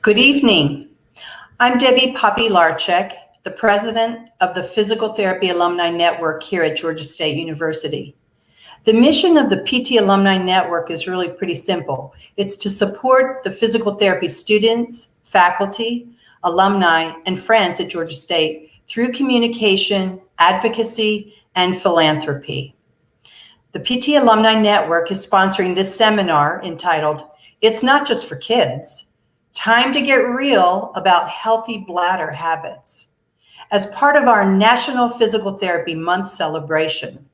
Good evening. I'm Debbie Poppy-Larchek, the president of the Physical Therapy Alumni Network here at Georgia State University. The mission of the PT Alumni Network is really pretty simple. It's to support the physical therapy students, faculty, alumni, and friends at Georgia State through communication, advocacy, and philanthropy. The PT Alumni Network is sponsoring this seminar entitled, "It's Not Just for Kids, Time to Get Real About Healthy Bladder Habits," as part of our National Physical Therapy Month celebration.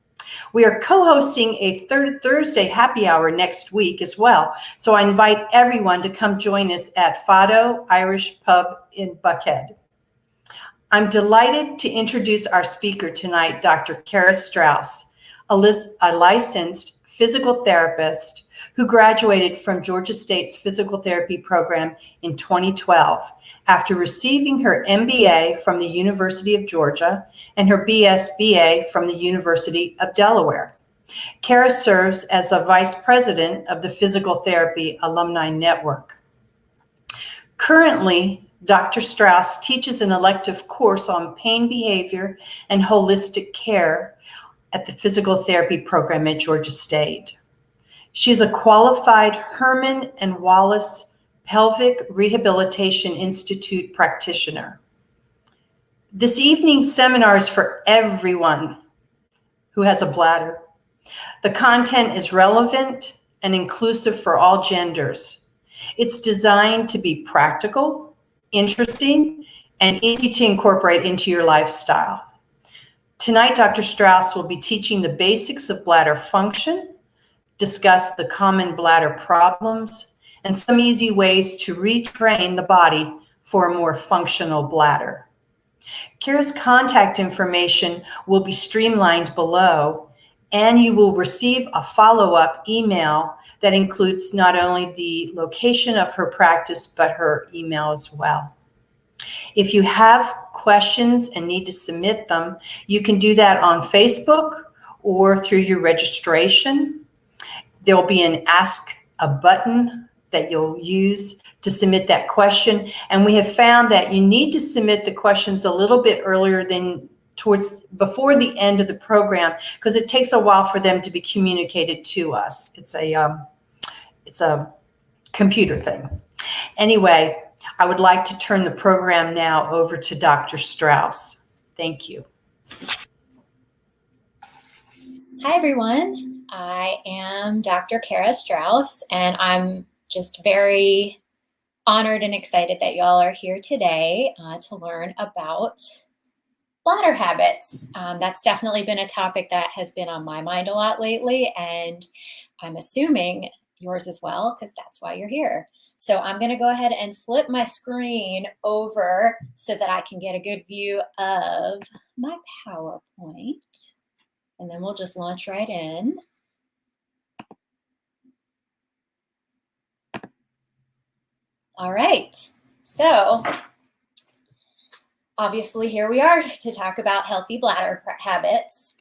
We are co-hosting a Thursday happy hour next week as well, so I invite everyone to come join us at Fado Irish Pub in Buckhead. I'm delighted to introduce our speaker tonight, Dr. Kara Strauss, a licensed physical therapist who graduated from Georgia State's physical therapy program in 2012 after receiving her MBA from the University of Georgia and her BSBA from the University of Delaware. Kara serves as the vice president of the Physical Therapy Alumni Network. Currently, Dr. Strauss teaches an elective course on pain behavior and holistic care at the physical therapy program at Georgia State. She's a qualified Herman and Wallace Pelvic Rehabilitation Institute practitioner. This evening's seminar is for everyone who has a bladder. The content is relevant and inclusive for all genders. It's designed to be practical, interesting, and easy to incorporate into your lifestyle. Tonight, Dr. Strauss will be teaching the basics of bladder function, discuss the common bladder problems, and some easy ways to retrain the body for a more functional bladder. Kara's contact information will be streamlined below, and you will receive a follow-up email that includes not only the location of her practice, but her email as well. If you have questions and need to submit them, you can do that on Facebook or through your registration. There'll be an Ask a button that you'll use to submit that question. And we have found that you need to submit the questions a little bit earlier than before the end of the program, because it takes a while for them to be communicated to us. It's a computer thing. Anyway, I would like to turn the program now over to Dr. Strauss. Thank you. Hi, everyone. I am Dr. Kara Strauss, and I'm just very honored and excited that y'all are here today to learn about bladder habits. That's definitely been a topic that has been on my mind a lot lately, and I'm assuming yours as well, because that's why you're here. So I'm going to go ahead and flip my screen over so that I can get a good view of my PowerPoint. And then we'll just launch right in. All right. So obviously here we are to talk about healthy bladder habits.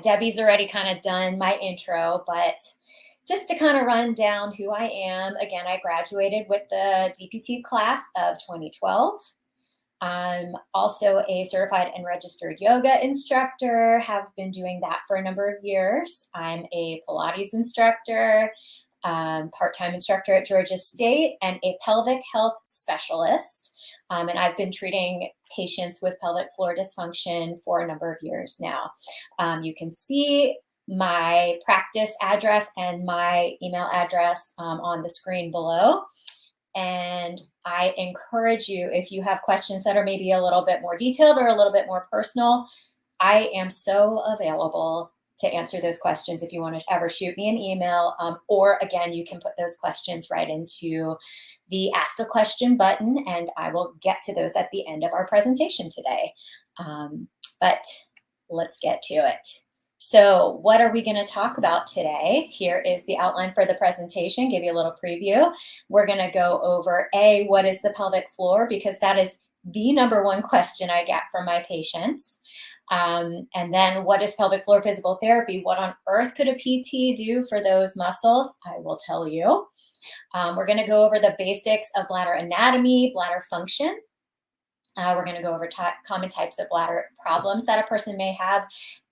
Debbie's already kind of done my intro, but just to kind of run down who I am, again, I graduated with the DPT class of 2012. I'm also a certified and registered yoga instructor, have been doing that for a number of years. I'm a Pilates instructor, part-time instructor at Georgia State, and a pelvic health specialist. And I've been treating patients with pelvic floor dysfunction for a number of years now. You can see my practice address and my email address on the screen below. And I encourage you, if you have questions that are maybe a little bit more detailed or a little bit more personal, I am so available to answer those questions if you want to ever shoot me an email. Or again, you can put those questions right into the Ask a Question button, and I will get to those at the end of our presentation today. But let's get to it. So what are we going to talk about today? Here is the outline for the presentation, give you a little preview. We're going to go over what is the pelvic floor? Because that is the number one question I get from my patients. And then what is pelvic floor physical therapy? What on earth could a PT do for those muscles? I will tell you. We're going to go over the basics of bladder anatomy, bladder function. We're going to go over common types of bladder problems that a person may have.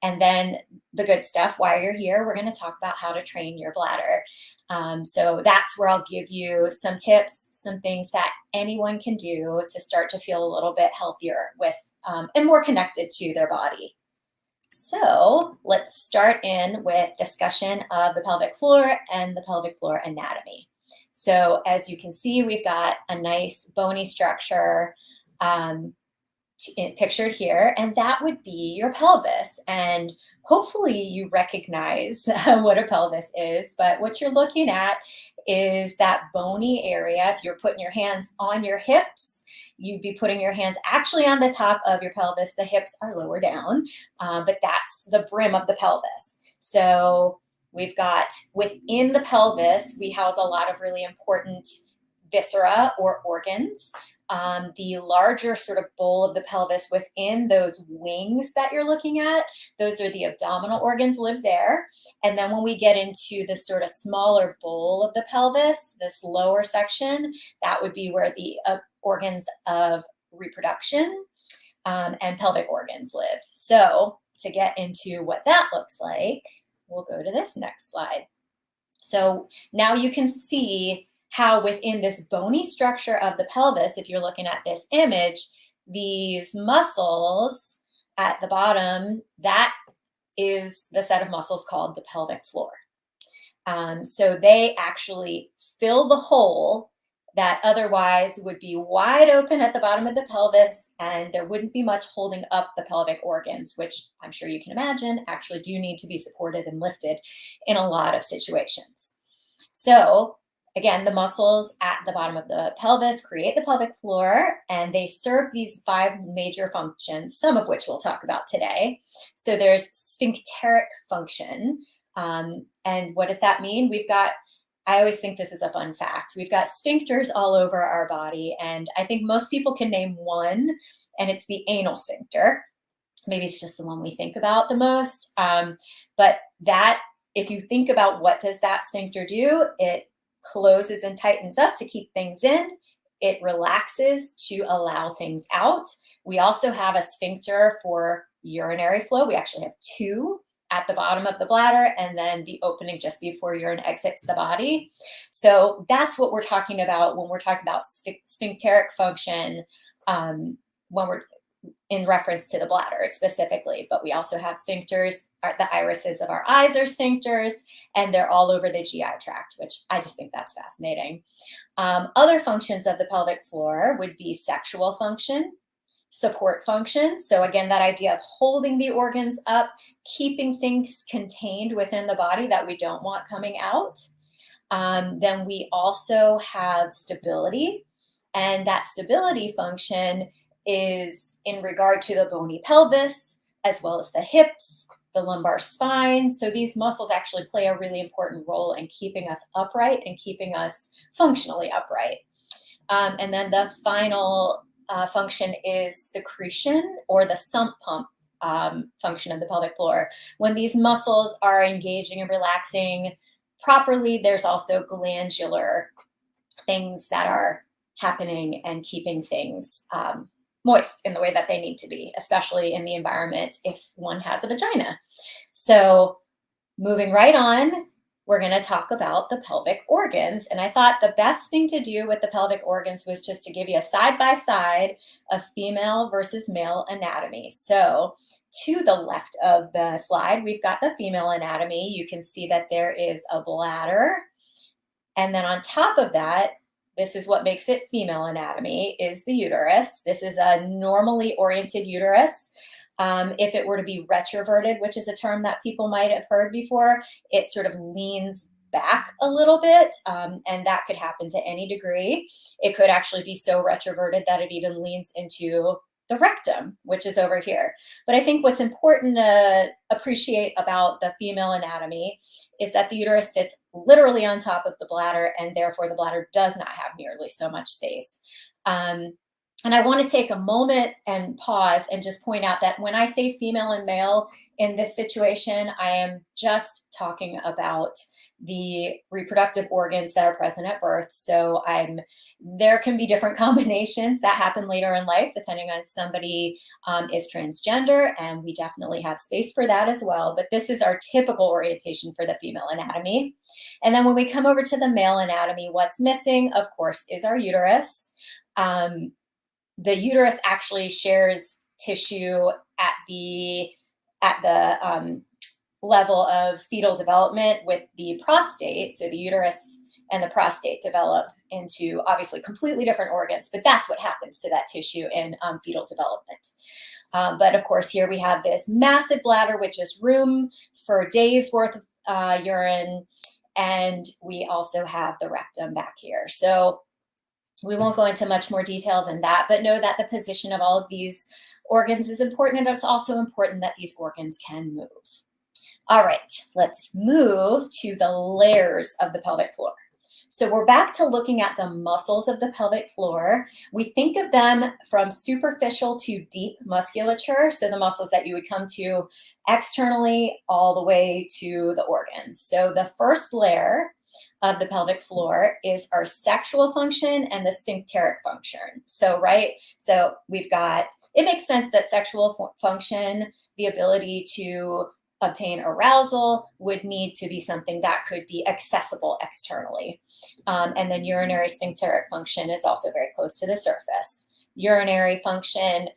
And then the good stuff, while you're here, we're going to talk about how to train your bladder. So that's where I'll give you some tips, some things that anyone can do to start to feel a little bit healthier with and more connected to their body. So let's start in with discussion of the pelvic floor and the pelvic floor anatomy. So as you can see, we've got a nice bony structure pictured here, and that would be your pelvis. And hopefully you recognize what a pelvis is, but what you're looking at is that bony area. If you're putting your hands on your hips, you'd be putting your hands actually on the top of your pelvis. The hips are lower down, but that's the brim of the pelvis. So we've got within the pelvis, we house a lot of really important viscera or organs. The larger sort of bowl of the pelvis within those wings that you're looking at, those are the abdominal organs live there. And then when we get into the sort of smaller bowl of the pelvis, this lower section, that would be where the organs of reproduction and pelvic organs live. So to get into what that looks like, we'll go to this next slide. So now you can see how within this bony structure of the pelvis, if you're looking at this image, these muscles at the bottom, that is the set of muscles called the pelvic floor. So they actually fill the hole that otherwise would be wide open at the bottom of the pelvis, and there wouldn't be much holding up the pelvic organs, which I'm sure you can imagine actually do need to be supported and lifted in a lot of situations. So again, the muscles at the bottom of the pelvis create the pelvic floor, and they serve these 5 major functions, some of which we'll talk about today. So there's sphincteric function. And what does that mean? I always think this is a fun fact. We've got sphincters all over our body, and I think most people can name one, and it's the anal sphincter. Maybe it's just the one we think about the most. But that, if you think about what does that sphincter do, it closes and tightens up to keep things in. It relaxes to allow things out. We also have a sphincter for urinary flow. We actually have 2 at the bottom of the bladder, and then the opening just before urine exits the body. So that's what we're talking about when we're talking about sphincteric function, when we're in reference to the bladder specifically. But we also have sphincters. The irises of our eyes are sphincters, and they're all over the GI tract, which I just think that's fascinating. Other functions of the pelvic floor would be sexual function, support function. So again, that idea of holding the organs up, keeping things contained within the body that we don't want coming out. Then we also have stability, and that stability function is in regard to the bony pelvis, as well as the hips, the lumbar spine. So these muscles actually play a really important role in keeping us upright and keeping us functionally upright. And then the final function is secretion, or the sump pump function of the pelvic floor. When these muscles are engaging and relaxing properly, there's also glandular things that are happening and keeping things moist in the way that they need to be, especially in the environment if one has a vagina. So moving right on, we're going to talk about the pelvic organs. And I thought the best thing to do with the pelvic organs was just to give you a side-by-side of female versus male anatomy. So to the left of the slide, we've got the female anatomy. You can see that there is a bladder. And then on top of that, this is what makes it female anatomy, is the uterus. This is a normally oriented uterus. If it were to be retroverted, which is a term that people might have heard before, it sort of leans back a little bit, and that could happen to any degree. It could actually be so retroverted that it even leans into the rectum, which is over here. But I think what's important to appreciate about the female anatomy is that the uterus sits literally on top of the bladder, and therefore the bladder does not have nearly so much space. And I want to take a moment and pause and just point out that when I say female and male in this situation, I am just talking about the reproductive organs that are present at birth. So there can be different combinations that happen later in life, depending on if somebody is transgender, and we definitely have space for that as well. But this is our typical orientation for the female anatomy. And then when we come over to the male anatomy, what's missing, of course, is our uterus. The uterus actually shares tissue at the level of fetal development with the prostate. So the uterus and the prostate develop into obviously completely different organs, but that's what happens to that tissue in fetal development. But of course, here we have this massive bladder, which is room for a day's worth of urine. And we also have the rectum back here. So we won't go into much more detail than that, but know that the position of all of these organs is important, and it's also important that these organs can move. All right, let's move to the layers of the pelvic floor. So we're back to looking at the muscles of the pelvic floor. We think of them from superficial to deep musculature, so the muscles that you would come to externally all the way to the organs. So the first layer of the pelvic floor is our sexual function and the sphincteric function. So we've got, it makes sense that sexual function, the ability to obtain arousal, would need to be something that could be accessible externally. And then urinary sphincteric function is also very close to the surface. Urinary function,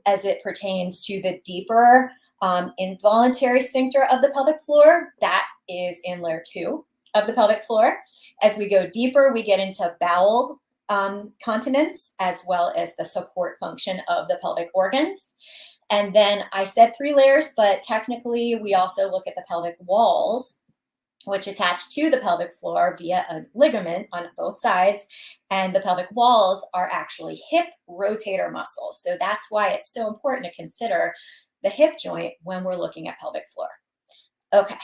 as it pertains to the deeper involuntary sphincter of the pelvic floor, that is in layer 2 of the pelvic floor. As we go deeper, we get into bowel continence, as well as the support function of the pelvic organs. And then I said 3 layers, but technically we also look at the pelvic walls, which attach to the pelvic floor via a ligament on both sides. And the pelvic walls are actually hip rotator muscles. So that's why it's so important to consider the hip joint when we're looking at pelvic floor. Okay,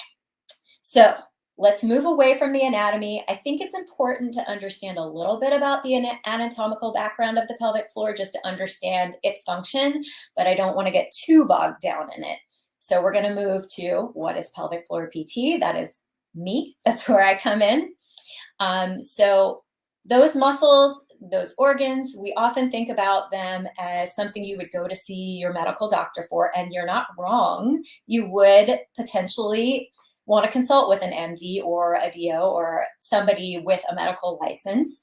so let's move away from the anatomy. I think it's important to understand a little bit about the anatomical background of the pelvic floor just to understand its function, but I don't want to get too bogged down in it. So we're going to move to what is pelvic floor PT. That is me. That's where I come in. So those muscles, those organs, we often think about them as something you would go to see your medical doctor for, and you're not wrong. You would potentially want to consult with an MD or a DO or somebody with a medical license,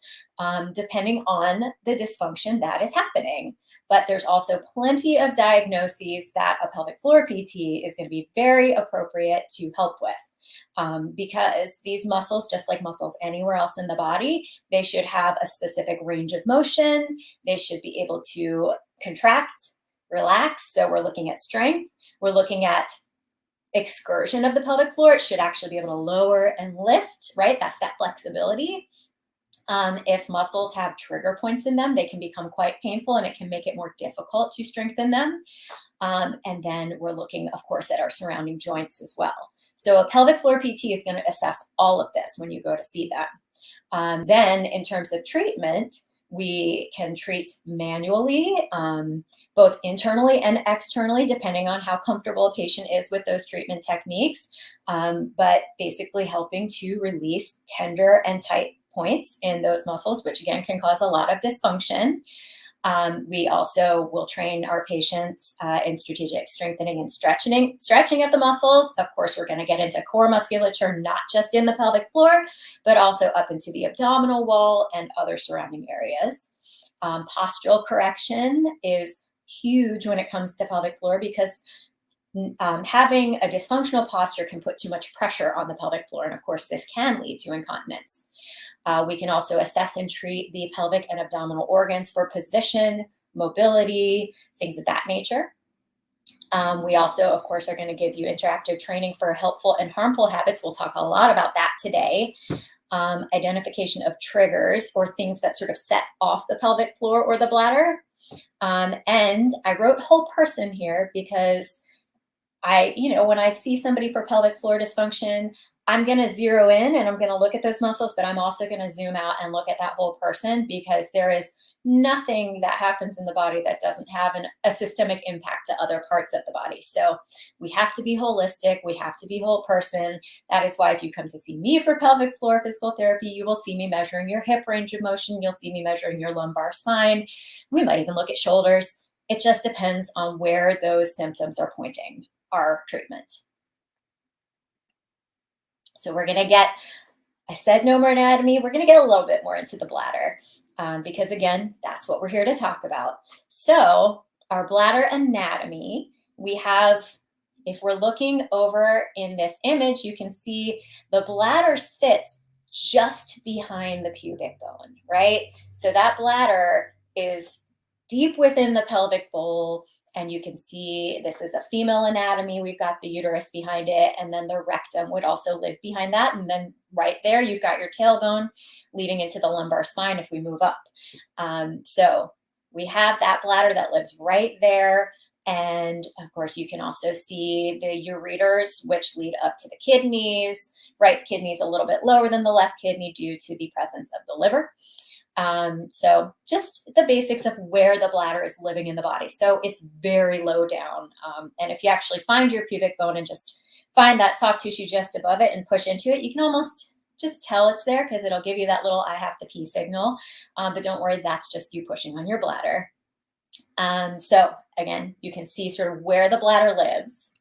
depending on the dysfunction that is happening. But there's also plenty of diagnoses that a pelvic floor PT is going to be very appropriate to help with, because these muscles, just like muscles anywhere else in the body, they should have a specific range of motion. They should be able to contract, relax. So we're looking at strength. We're looking at excursion of the pelvic floor. It should actually be able to lower and lift, right? That's that flexibility. If muscles have trigger points in them, they can become quite painful, and it can make it more difficult to strengthen them. And then we're looking, of course, at our surrounding joints as well. So a pelvic floor PT is going to assess all of this when you go to see them. Then in terms of treatment, we can treat manually, both internally and externally, depending on how comfortable a patient is with those treatment techniques, but basically helping to release tender and tight points in those muscles, which again can cause a lot of dysfunction. We also will train our patients in strategic strengthening and stretching of the muscles. Of course, we're going to get into core musculature, not just in the pelvic floor, but also up into the abdominal wall and other surrounding areas. Postural correction is huge when it comes to pelvic floor, because having a dysfunctional posture can put too much pressure on the pelvic floor. And of course, this can lead to incontinence. We can also assess and treat the pelvic and abdominal organs for position, mobility, things of that nature. We also, of course, are going to give you interactive training for helpful and harmful habits. We'll talk a lot about that today. Identification of triggers or things that sort of set off the pelvic floor or the bladder. And I wrote whole person here because when I see somebody for pelvic floor dysfunction, I'm going to zero in and I'm going to look at those muscles, but I'm also going to zoom out and look at that whole person, because there is nothing that happens in the body that doesn't have a systemic impact to other parts of the body. So we have to be holistic. We have to be whole person. That is why if you come to see me for pelvic floor physical therapy, you will see me measuring your hip range of motion. You'll see me measuring your lumbar spine. We might even look at shoulders. It just depends on where those symptoms are pointing our treatment. So we're going to get, I said no more anatomy. We're going to get a little bit more into the bladder because, again, that's what we're here to talk about. So our bladder anatomy, we have, if we're looking over in this image, you can see the bladder sits just behind the pubic bone, right? So that bladder is deep within the pelvic bowl. And you can see this is a female anatomy. We've got the uterus behind it, and then the rectum would also live behind that. And then right there, you've got your tailbone leading into the lumbar spine if we move up. So we have that bladder that lives right there. And of course, you can also see the ureters, which lead up to the kidneys. Right kidney is a little bit lower than the left kidney due to the presence of the liver. So just the basics of where the bladder is living in the body. So it's very low down. And if you actually find your pubic bone and just find that soft tissue just above it and push into it, you can almost just tell it's there because it'll give you that little I have to pee signal. But don't worry, that's just you pushing on your bladder. So again, you can see sort of where the bladder lives.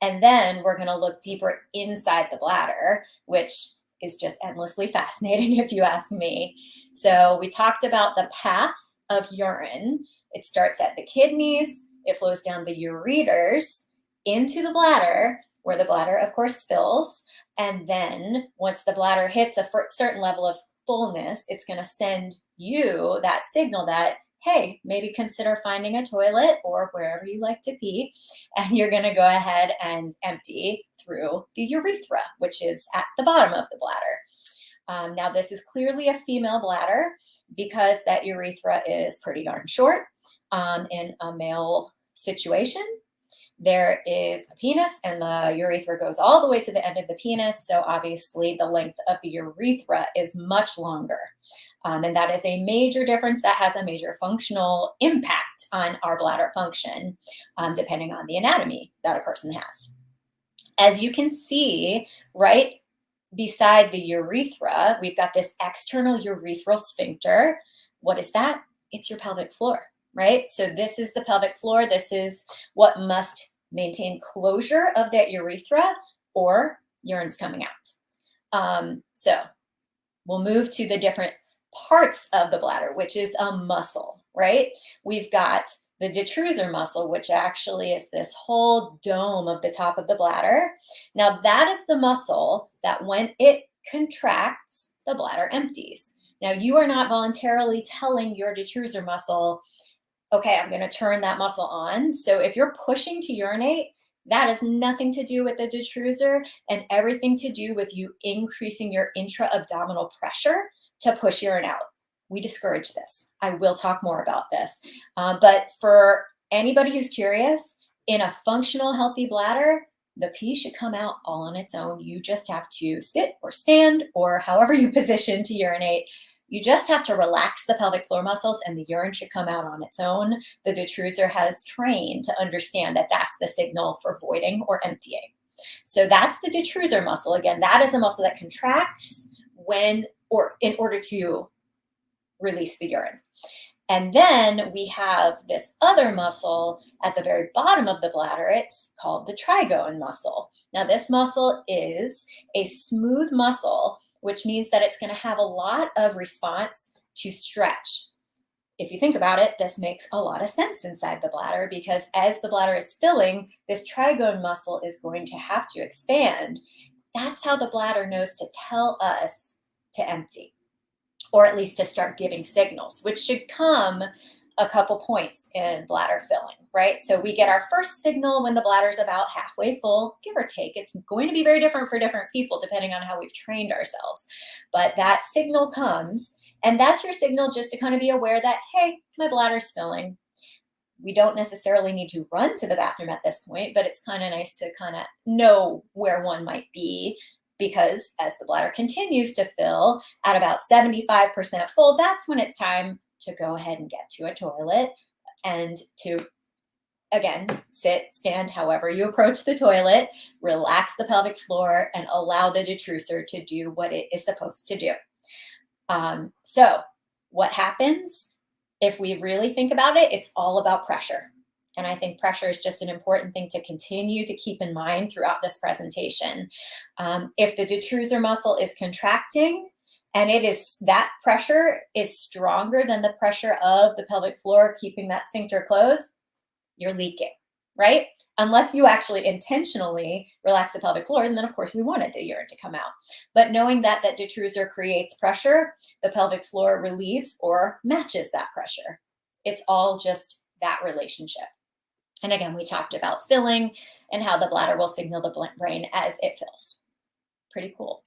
And then we're going to look deeper inside the bladder, which is just endlessly fascinating if you ask me. So we talked about the path of urine. It starts at the kidneys, it flows down the ureters into the bladder, where the bladder, of course, fills. And then once the bladder hits a certain level of fullness, it's going to send you that signal that, hey, maybe consider finding a toilet or wherever you like to pee. And you're going to go ahead and empty through the urethra, which is at the bottom of the bladder. Now, this is clearly a female bladder because that urethra is pretty darn short. In a male situation, there is a penis and the urethra goes all the way to the end of the penis. So obviously the length of the urethra is much longer. And that is a major difference that has a major functional impact on our bladder function, depending on the anatomy that a person has. As you can see, right beside the urethra, we've got this external urethral sphincter. What is that? It's your pelvic floor, right? So this is the pelvic floor. This is what must maintain closure of that urethra or urine's coming out. So we'll move to the different parts of the bladder, which is a muscle, right? We've got the detrusor muscle, which actually is this whole dome of the top of the bladder. Now that is the muscle that when it contracts, the bladder empties. Now you are not voluntarily telling your detrusor muscle, okay, I'm going to turn that muscle on. So if you're pushing to urinate, that has nothing to do with the detrusor and everything to do with you increasing your intra-abdominal pressure to push urine out. We discourage this. I will talk more about this. But for anybody who's curious, in a functional, healthy bladder, the pee should come out all on its own. You just have to sit or stand or however you position to urinate. You just have to relax the pelvic floor muscles and the urine should come out on its own. The detrusor has trained to understand that that's the signal for voiding or emptying. So that's the detrusor muscle. Again, that is a muscle that contracts when or in order to release the urine. And then we have this other muscle at the very bottom of the bladder. It's called the trigone muscle. Now, this muscle is a smooth muscle, which means that it's going to have a lot of response to stretch. If you think about it, this makes a lot of sense inside the bladder because as the bladder is filling, this trigone muscle is going to have to expand. That's how the bladder knows to tell us to empty, or at least to start giving signals, which should come a couple points in bladder filling, right? So we get our first signal when the bladder's about halfway full, give or take. It's going to be very different for different people depending on how we've trained ourselves. But that signal comes, and that's your signal just to kind of be aware that, hey, my bladder's filling. We don't necessarily need to run to the bathroom at this point, but it's kind of nice to kind of know where one might be because as the bladder continues to fill at about 75% full, that's when it's time to go ahead and get to a toilet and to, again, sit, stand, however you approach the toilet, relax the pelvic floor, and allow the detrusor to do what it is supposed to do. So what happens? If we really think about it, it's all about pressure. And I think pressure is just an important thing to continue to keep in mind throughout this presentation. If the detrusor muscle is contracting and that pressure is stronger than the pressure of the pelvic floor keeping that sphincter closed, you're leaking, right? Unless you actually intentionally relax the pelvic floor, and then of course we wanted the urine to come out. But knowing that that detrusor creates pressure, the pelvic floor relieves or matches that pressure. It's all just that relationship. And again, we talked about filling and how the bladder will signal the brain as it fills. Pretty cool.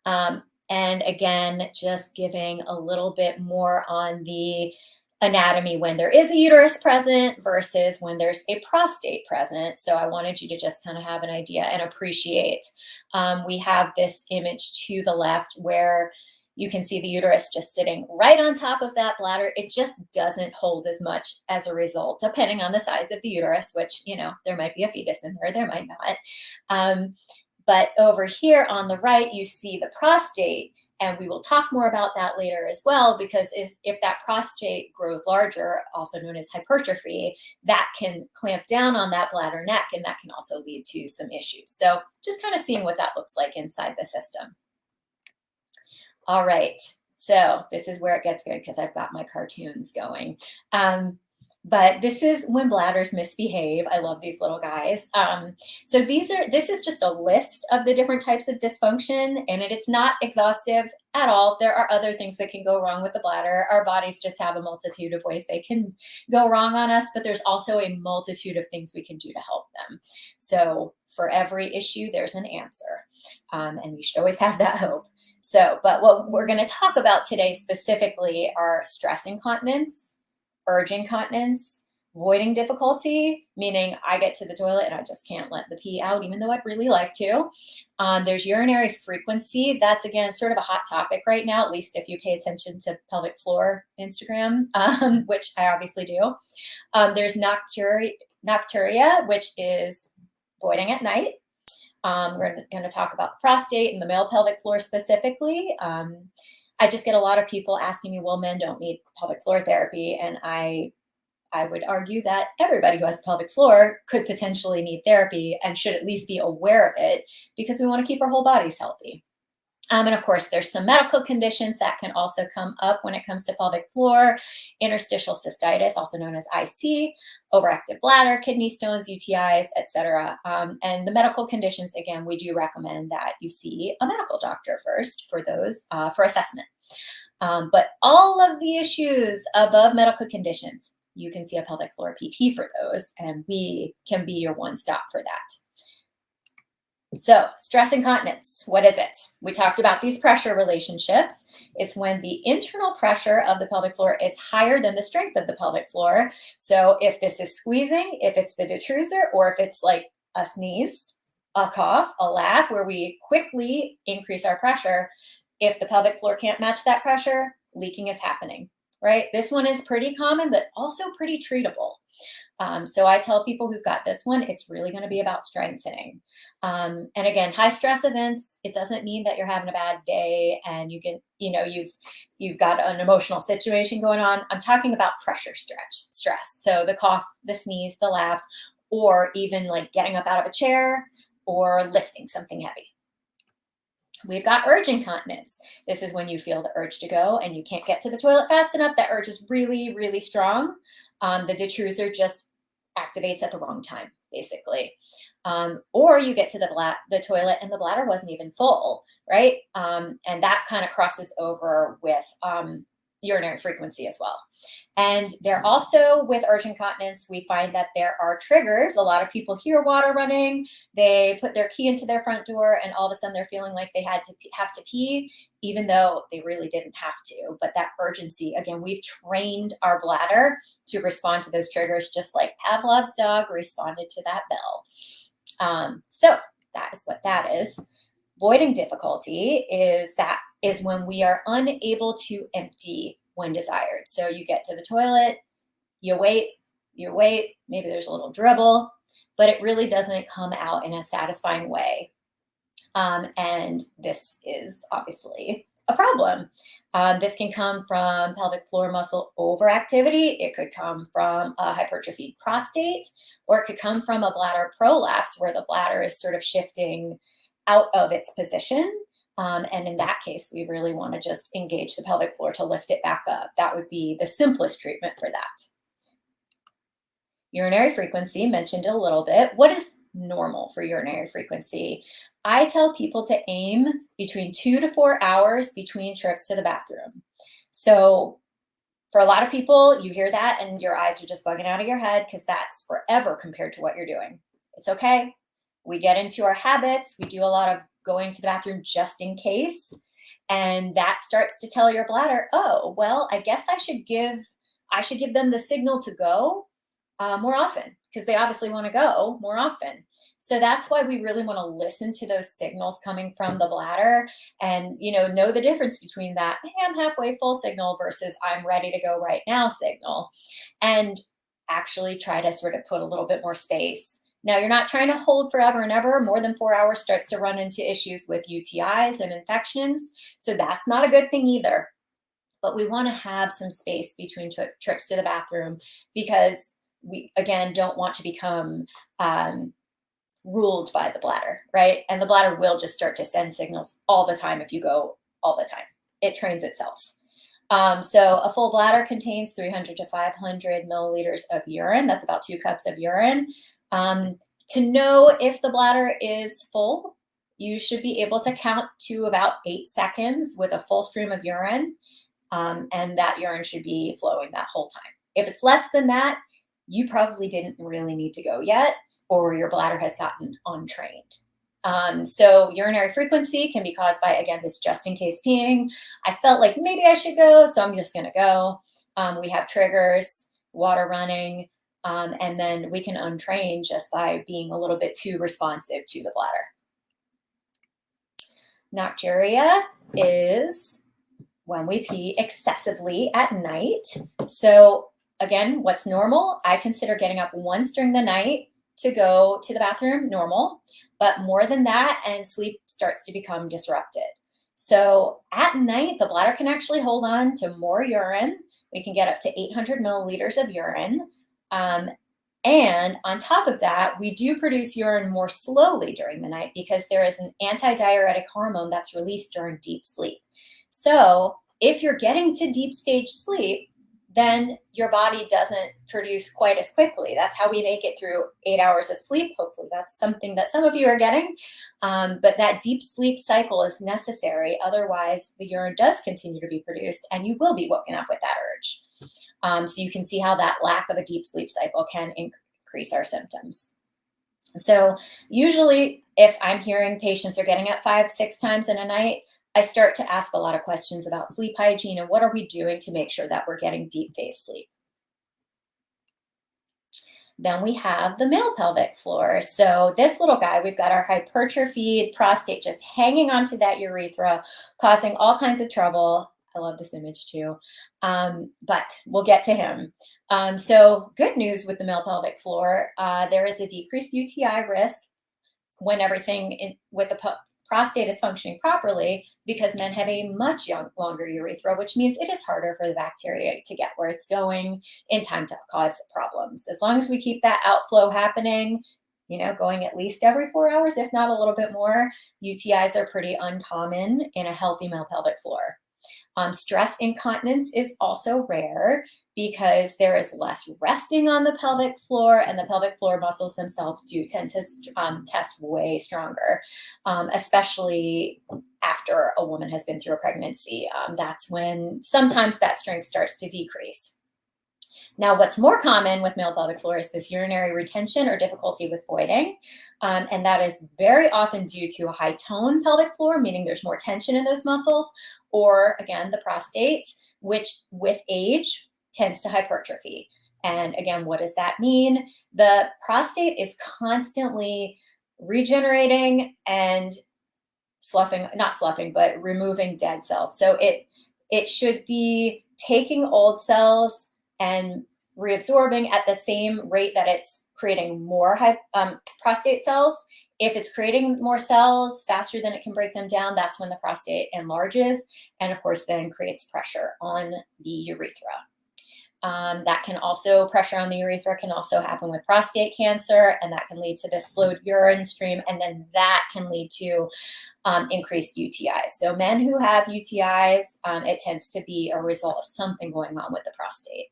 And again, just giving a little bit more on the anatomy when there is a uterus present versus when there's a prostate present. So I wanted you to just kind of have an idea and appreciate. We have this image to the left where you can see the uterus just sitting right on top of that bladder. It just doesn't hold as much as a result, depending on the size of the uterus, which, there might be a fetus in there might not. But over here on the right, you see the prostate. And we will talk more about that later as well, because if that prostate grows larger, also known as hypertrophy, that can clamp down on that bladder neck, and that can also lead to some issues. So just kind of seeing what that looks like inside the system. All right, so this is where it gets good because I've got my cartoons going. But this is when bladders misbehave. I love these little guys. So this is just a list of the different types of dysfunction, and it's not exhaustive at all. There are other things that can go wrong with the bladder. Our bodies just have a multitude of ways they can go wrong on us, but there's also a multitude of things we can do to help them. So for every issue, there's an answer, and we should always have that hope. So, but what we're going to talk about today specifically are stress incontinence, urge incontinence, voiding difficulty, meaning I get to the toilet and I just can't let the pee out, even though I'd really like to. There's urinary frequency. That's, again, sort of a hot topic right now, at least if you pay attention to pelvic floor Instagram, which I obviously do. There's nocturia, which is voiding at night. We're going to talk about the prostate and the male pelvic floor specifically. I just get a lot of people asking me, well, men don't need pelvic floor therapy. And I would argue that everybody who has pelvic floor could potentially need therapy and should at least be aware of it, because we want to keep our whole bodies healthy. And of course, there's some medical conditions that can also come up when it comes to pelvic floor: interstitial cystitis, also known as IC, overactive bladder, kidney stones, UTIs, etc. And the medical conditions, again, we do recommend that you see a medical doctor first for those, for assessment. But all of the issues above medical conditions, you can see a pelvic floor PT for those, and we can be your one-stop for that. So stress incontinence, what is it? We talked about these pressure relationships. It's when the internal pressure of the pelvic floor is higher than the strength of the pelvic floor. So if this is squeezing, if it's the detrusor, or if it's like a sneeze, a cough, a laugh, where we quickly increase our pressure, if the pelvic floor can't match that pressure, leaking is happening, right? This one is pretty common, but also pretty treatable. So I tell people who've got this one, it's really going to be about strengthening. And again, high stress events, it doesn't mean that you're having a bad day and you've got an emotional situation going on. I'm talking about pressure stress. So the cough, the sneeze, the laugh, or even like getting up out of a chair or lifting something heavy. We've got urge incontinence. This is when you feel the urge to go and you can't get to the toilet fast enough. That urge is really, really strong. The detrusor just activates at the wrong time, basically. Or you get to the toilet and the bladder wasn't even full, right? And that kind of crosses over with urinary frequency as well. And there also, with urge incontinence, we find that there are triggers. A lot of people hear water running, they put their key into their front door, and all of a sudden they're feeling like they have to pee, even though they really didn't have to. But that urgency, again, we've trained our bladder to respond to those triggers, just like Pavlov's dog responded to that bell. So that is what that is. Voiding difficulty is when we are unable to empty when desired. So you get to the toilet, you wait, maybe there's a little dribble, but it really doesn't come out in a satisfying way. And this is obviously a problem. This can come from pelvic floor muscle overactivity. It could come from a hypertrophied prostate, or it could come from a bladder prolapse where the bladder is sort of shifting out of its position. And in that case, we really want to just engage the pelvic floor to lift it back up. That would be the simplest treatment for that. Urinary frequency, mentioned it a little bit. What is normal for urinary frequency? I tell people to aim between 2 to 4 hours between trips to the bathroom. So for a lot of people, you hear that and your eyes are just bugging out of your head because that's forever compared to what you're doing. It's okay. We get into our habits. We do a lot of going to the bathroom just in case. And that starts to tell your bladder, oh, well, I guess I should give them the signal to go more often, because they obviously want to go more often. So that's why we really want to listen to those signals coming from the bladder and, know the difference between that, hey, I'm halfway full signal versus I'm ready to go right now signal, and actually try to sort of put a little bit more space. Now, you're not trying to hold forever and ever. More than 4 hours starts to run into issues with UTIs and infections. So that's not a good thing either. But we want to have some space between trips to the bathroom because we, again, don't want to become ruled by the bladder, right? And the bladder will just start to send signals all the time if you go all the time. It trains itself. So a full bladder contains 300 to 500 milliliters of urine. That's about 2 cups of urine. To know if the bladder is full, you should be able to count to about 8 seconds with a full stream of urine. And that urine should be flowing that whole time. If it's less than that, you probably didn't really need to go yet, or your bladder has gotten untrained. So urinary frequency can be caused by, again, this just in case peeing. I felt like maybe I should go, so I'm just going to go. We have triggers, water running, and then we can untrain just by being a little bit too responsive to the bladder. Nocturia is when we pee excessively at night. So again, what's normal? I consider getting up once during the night to go to the bathroom normal, but more than that, and sleep starts to become disrupted. So at night, the bladder can actually hold on to more urine. We can get up to 800 milliliters of urine. And on top of that, we do produce urine more slowly during the night because there is an antidiuretic hormone that's released during deep sleep. So if you're getting to deep stage sleep, then your body doesn't produce quite as quickly. That's how we make it through 8 hours of sleep. Hopefully that's something that some of you are getting. But that deep sleep cycle is necessary. Otherwise, the urine does continue to be produced and you will be woken up with that urge. So you can see how that lack of a deep sleep cycle can increase our symptoms. So usually if I'm hearing patients are getting up 5-6 times in a night, I start to ask a lot of questions about sleep hygiene and what are we doing to make sure that we're getting deep phase sleep. Then we have the male pelvic floor. So this little guy, we've got our hypertrophied prostate just hanging onto that urethra, causing all kinds of trouble. I love this image too, but we'll get to him. So good news with the male pelvic floor, there is a decreased UTI risk when everything with the prostate is functioning properly because men have a much longer urethra, which means it is harder for the bacteria to get where it's going in time to cause problems. As long as we keep that outflow happening, going at least every 4 hours, if not a little bit more, UTIs are pretty uncommon in a healthy male pelvic floor. Stress incontinence is also rare because there is less resting on the pelvic floor, and the pelvic floor muscles themselves do tend to test way stronger, especially after a woman has been through a pregnancy. That's when sometimes that strength starts to decrease. Now, what's more common with male pelvic floor is this urinary retention or difficulty with voiding. And that is very often due to a high tone pelvic floor, meaning there's more tension in those muscles, or again, the prostate, which with age tends to hypertrophy. And again, what does that mean? The prostate is constantly regenerating and removing dead cells. So it should be taking old cells and reabsorbing at the same rate that it's creating more prostate cells. If it's creating more cells faster than it can break them down, that's when the prostate enlarges and, of course, then creates pressure on the urethra. That can also, pressure on the urethra can also happen with prostate cancer, and that can lead to this slowed urine stream, and then that can lead to increased UTIs. So men who have UTIs, it tends to be a result of something going on with the prostate.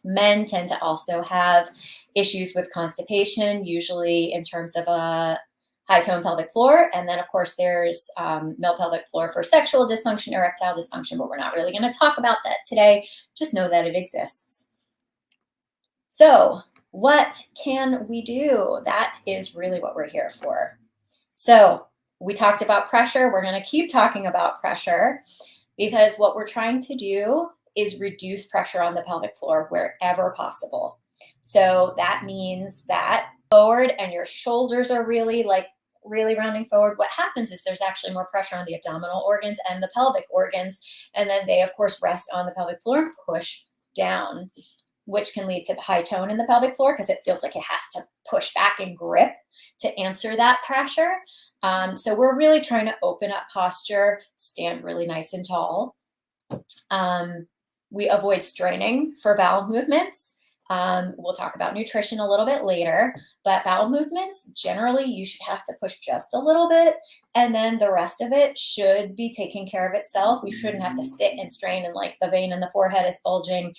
Men tend to also have issues with constipation, usually in terms of a high tone pelvic floor. And then, of course, there's male pelvic floor for sexual dysfunction, erectile dysfunction, but we're not really going to talk about that today. Just know that it exists. So, what can we do? That is really what we're here for. So, we talked about pressure. We're going to keep talking about pressure because what we're trying to do is reduce pressure on the pelvic floor wherever possible. So that means that forward and your shoulders are really rounding forward. What happens is there's actually more pressure on the abdominal organs and the pelvic organs. And then they, of course, rest on the pelvic floor and push down, which can lead to high tone in the pelvic floor because it feels like it has to push back and grip to answer that pressure. So we're really trying to open up posture, stand really nice and tall. We avoid straining for bowel movements. We'll talk about nutrition a little bit later, but bowel movements, generally, you should have to push just a little bit, and then the rest of it should be taking care of itself. We shouldn't have to sit and strain and like the vein in the forehead is bulging.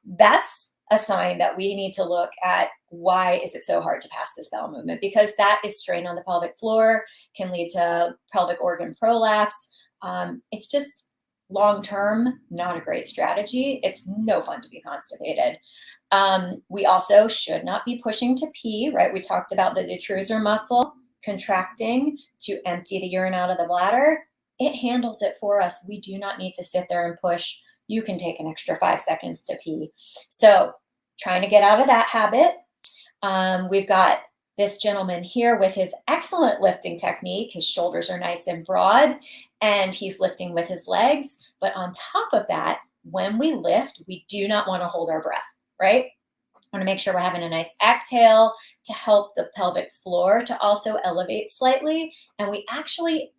That's a sign that we need to look at why is it so hard to pass this bowel movement, because that is strain on the pelvic floor, can lead to pelvic organ prolapse. It's just long-term, not a great strategy. It's no fun to be constipated. We also should not be pushing to pee, right? We talked about the detrusor muscle contracting to empty the urine out of the bladder. It handles it for us. We do not need to sit there and push. You can take an extra 5 seconds to pee. So trying to get out of that habit. We've got this gentleman here with his excellent lifting technique. His shoulders are nice and broad, and he's lifting with his legs. But on top of that, when we lift, we do not want to hold our breath, right? I want to make sure we're having a nice exhale to help the pelvic floor to also elevate slightly. And we actually,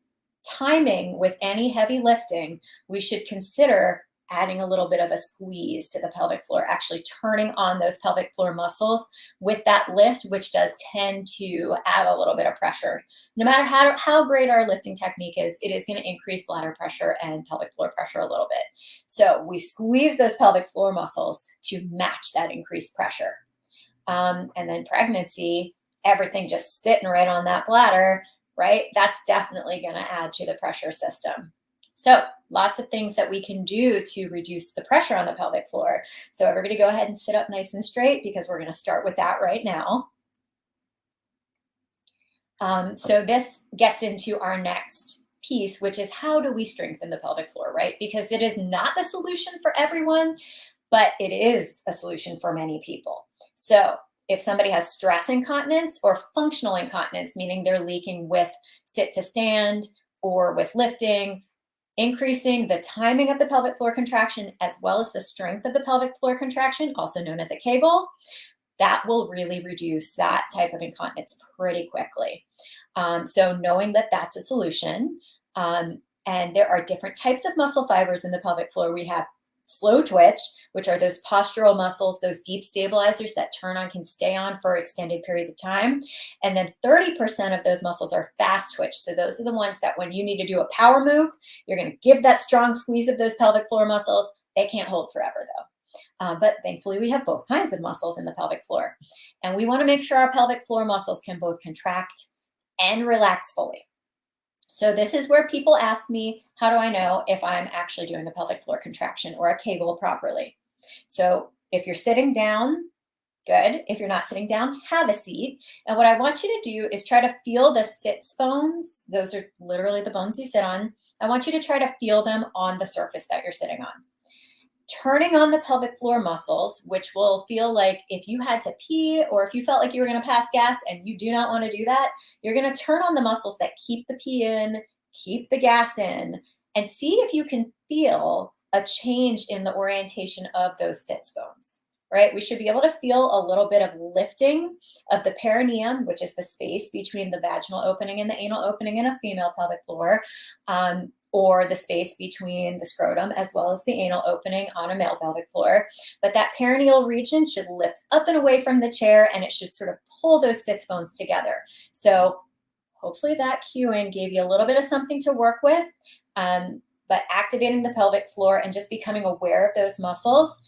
timing with any heavy lifting, we should consider adding a little bit of a squeeze to the pelvic floor, actually turning on those pelvic floor muscles with that lift, which does tend to add a little bit of pressure. No matter how great our lifting technique is, it is going to increase bladder pressure and pelvic floor pressure a little bit. So we squeeze those pelvic floor muscles to match that increased pressure. And then pregnancy, everything just sitting right on that bladder, right? That's definitely going to add to the pressure system. So lots of things that we can do to reduce the pressure on the pelvic floor. So everybody go ahead and sit up nice and straight because we're going to start with that right now. So this gets into our next piece, which is how do we strengthen the pelvic floor, right? Because it is not the solution for everyone, but it is a solution for many people. So if somebody has stress incontinence or functional incontinence, meaning they're leaking with sit to stand or with lifting, increasing the timing of the pelvic floor contraction as well as the strength of the pelvic floor contraction, also known as a Kegel, that will really reduce that type of incontinence pretty quickly. So knowing that that's a solution, and there are different types of muscle fibers in the pelvic floor. We have slow twitch, which are those postural muscles, those deep stabilizers that turn on, can stay on for extended periods of time. And then 30% of those muscles are fast twitch. So those are the ones that when you need to do a power move, you're going to give that strong squeeze of those pelvic floor muscles. They can't hold forever though. But thankfully we have both kinds of muscles in the pelvic floor. And we want to make sure our pelvic floor muscles can both contract and relax fully. So this is where people ask me, how do I know if I'm actually doing a pelvic floor contraction or a Kegel properly? So if you're sitting down, good. If you're not sitting down, have a seat. And what I want you to do is try to feel the sits bones. Those are literally the bones you sit on. I want you to try to feel them on the surface that you're sitting on. Turning on the pelvic floor muscles, which will feel like if you had to pee or if you felt like you were going to pass gas and you do not want to do that, you're going to turn on the muscles that keep the pee in, keep the gas in, and see if you can feel a change in the orientation of those sits bones, right? We should be able to feel a little bit of lifting of the perineum, which is the space between the vaginal opening and the anal opening in a female pelvic floor, or the space between the scrotum as well as the anal opening on a male pelvic floor. But that perineal region should lift up and away from the chair, and it should sort of pull those sits bones together. So hopefully that cueing gave you a little bit of something to work with. But activating the pelvic floor and just becoming aware of those muscles.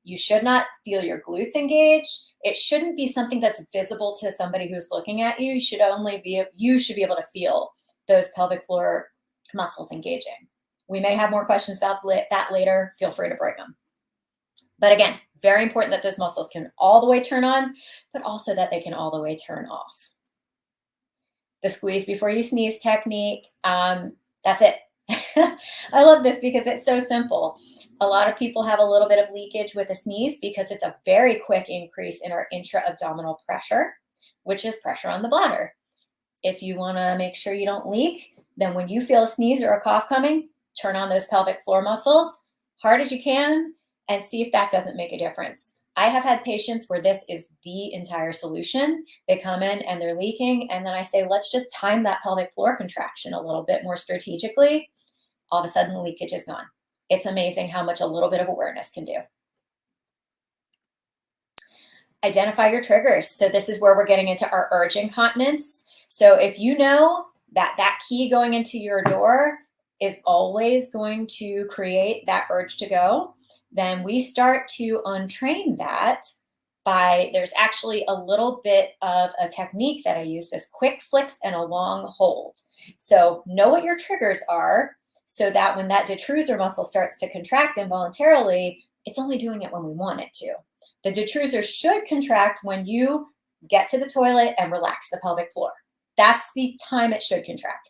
You should not feel your glutes engage. It shouldn't be something that's visible to somebody who's looking at you. You should be able to feel those pelvic floor muscles engaging. We may have more questions about that later. Feel free to bring them. But again, very important that those muscles can all the way turn on, but also that they can all the way turn off. The squeeze before you sneeze technique, that's it. I love this because it's so simple. A lot of people have a little bit of leakage with a sneeze because it's a very quick increase in our intra-abdominal pressure, which is pressure on the bladder. If you want to make sure you don't leak, then when you feel a sneeze or a cough coming, turn on those pelvic floor muscles hard as you can and see if that doesn't make a difference. I have had patients where this is the entire solution. They come in and they're leaking, and then I say, let's just time that pelvic floor contraction a little bit more strategically. All of a sudden, the leakage is gone. It's amazing how much a little bit of awareness can do. Identify your triggers. So this is where we're getting into our urge incontinence. So if you know that that key going into your door is always going to create that urge to go, then we start to untrain that by, there's actually a little bit of a technique that I use, this quick flicks and a long hold. So know what your triggers are so that when that detrusor muscle starts to contract involuntarily, it's only doing it when we want it to. The detrusor should contract when you get to the toilet and relax the pelvic floor. That's the time it should contract.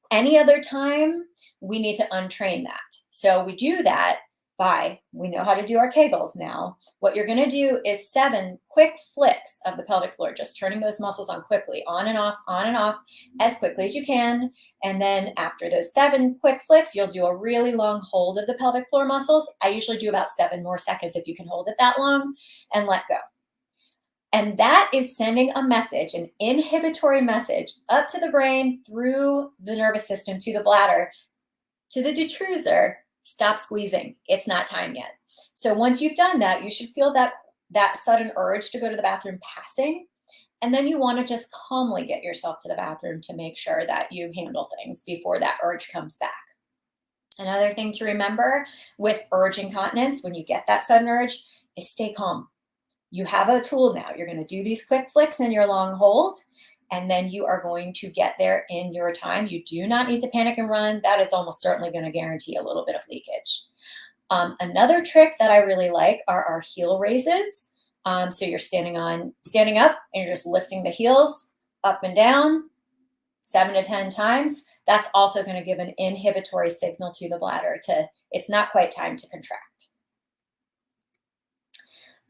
Any other time, we need to untrain that. So we do that by, we know how to do our Kegels now. What you're going to do is 7 quick flicks of the pelvic floor, just turning those muscles on quickly, on and off, as quickly as you can. And then after those 7 quick flicks, you'll do a really long hold of the pelvic floor muscles. I usually do about 7 more seconds if you can hold it that long, and let go. And that is sending a message, an inhibitory message, up to the brain, through the nervous system, to the bladder, to the detrusor. Stop squeezing. It's not time yet. So once you've done that, you should feel that sudden urge to go to the bathroom passing. And then you want to just calmly get yourself to the bathroom to make sure that you handle things before that urge comes back. Another thing to remember with urge incontinence, when you get that sudden urge, is stay calm. You have a tool now. You're going to do these quick flicks and your long hold, and then you are going to get there in your time. You do not need to panic and run. That is almost certainly going to guarantee a little bit of leakage. Another trick that I really like are our heel raises. So you're standing up and you're just lifting the heels up and down 7 to 10 times. That's also going to give an inhibitory signal to the bladder it's not quite time to contract.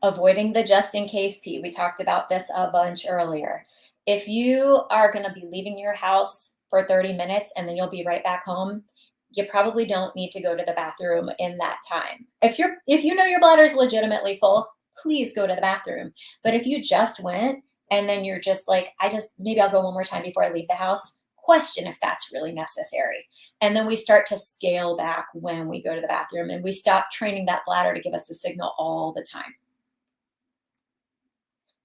Avoiding the just in case pee. We talked about this a bunch earlier. If you are going to be leaving your house for 30 minutes and then you'll be right back home, you probably don't need to go to the bathroom in that time. If you know your bladder is legitimately full, please go to the bathroom. But if you just went and then you're just like, maybe I'll go one more time before I leave the house, question if that's really necessary. And then we start to scale back when we go to the bathroom, and we stop training that bladder to give us the signal all the time.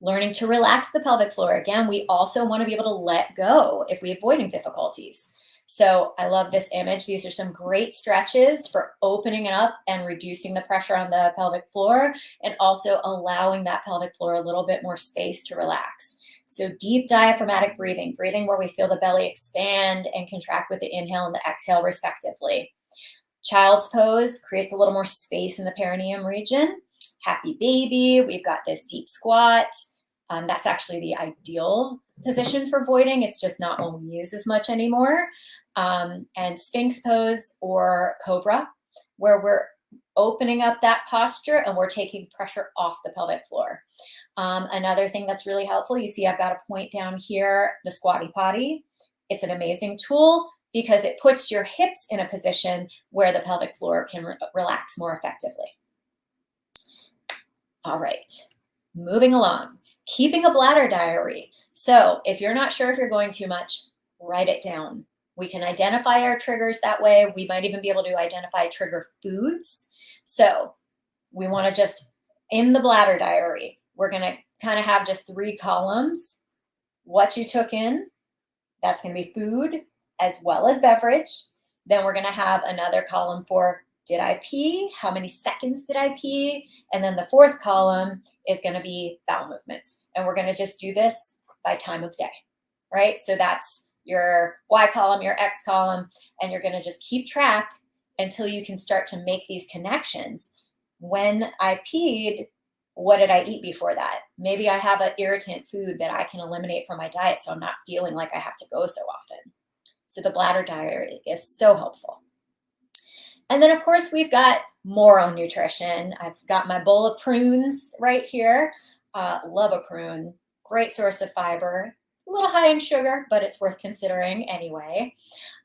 Learning to relax the pelvic floor. Again, we also want to be able to let go if we're avoiding difficulties. So I love this image. These are some great stretches for opening it up and reducing the pressure on the pelvic floor, and also allowing that pelvic floor a little bit more space to relax. So deep diaphragmatic breathing where we feel the belly expand and contract with the inhale and the exhale respectively. Child's pose creates a little more space in the perineum region. Happy baby, we've got this deep squat. That's actually the ideal position for voiding. It's just not one we use as much anymore. And Sphinx pose or cobra, where we're opening up that posture and we're taking pressure off the pelvic floor. Another thing that's really helpful, you see I've got a point down here, the squatty potty. It's an amazing tool. because it puts your hips in a position where the pelvic floor can relax more effectively. All right, moving along, keeping a bladder diary. So if you're not sure if you're going too much, write it down. We can identify our triggers that way. We might even be able to identify trigger foods. So we want to just, in the bladder diary, we're going to kind of have just 3 columns. What you took in, that's going to be food as well as beverage. Then we're going to have another column for, did I pee? How many seconds did I pee? And then the 4th column is going to be bowel movements. And we're going to just do this by time of day, right? So that's your Y column, your X column, and you're going to just keep track until you can start to make these connections. When I peed, what did I eat before that? Maybe I have an irritant food that I can eliminate from my diet so I'm not feeling like I have to go so often. So the bladder diary is so helpful. And then, of course, we've got more on nutrition. I've got my bowl of prunes right here. Love a prune. Great source of fiber. A little high in sugar, but it's worth considering anyway.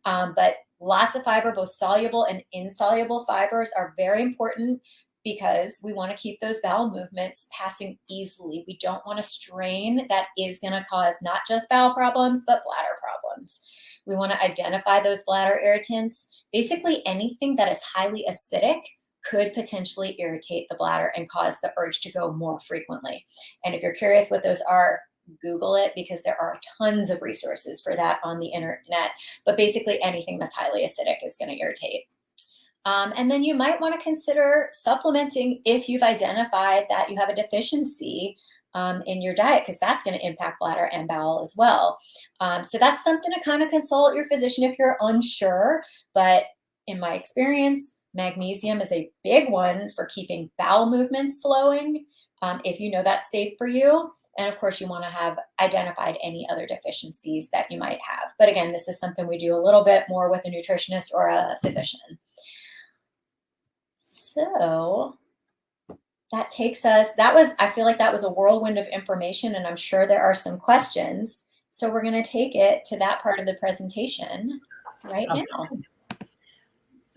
But lots of fiber, both soluble and insoluble fibers, are very important because we want to keep those bowel movements passing easily. We don't want to strain. That is going to cause not just bowel problems, but bladder problems. We want to identify those bladder irritants. Basically, anything that is highly acidic could potentially irritate the bladder and cause the urge to go more frequently. And if you're curious what those are, Google it, because there are tons of resources for that on the internet. But basically, anything that's highly acidic is going to irritate. And then you might want to consider supplementing if you've identified that you have a deficiency in your diet, because that's going to impact bladder and bowel as well. So that's something to kind of consult your physician if you're unsure. But in my experience, magnesium is a big one for keeping bowel movements flowing, if you know that's safe for you. And of course, you want to have identified any other deficiencies that you might have. But again, this is something we do a little bit more with a nutritionist or a physician. So that takes us, I feel like that was a whirlwind of information, and I'm sure there are some questions. So we're going to take it to that part of the presentation right now.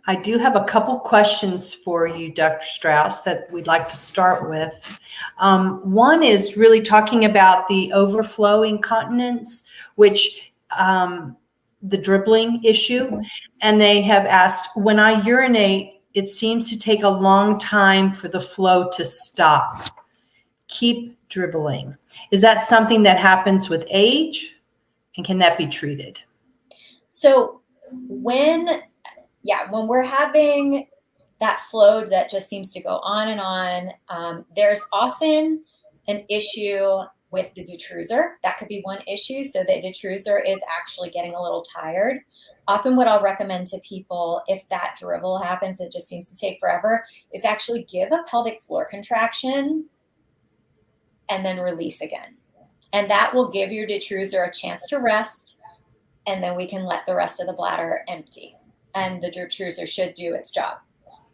I do have a couple questions for you, Dr. Strauss, that we'd like to start with. One is really talking about the overflow incontinence, which the dribbling issue. And they have asked, when I urinate, it seems to take a long time for the flow to stop. Keep dribbling. Is that something that happens with age? And can that be treated? So when we're having that flow that just seems to go on and on, there's often an issue with the detrusor. That could be one issue. So the detrusor is actually getting a little tired. Often what I'll recommend to people, if that dribble happens, it just seems to take forever, is actually give a pelvic floor contraction and then release again. And that will give your detrusor a chance to rest, and then we can let the rest of the bladder empty. And the detrusor should do its job.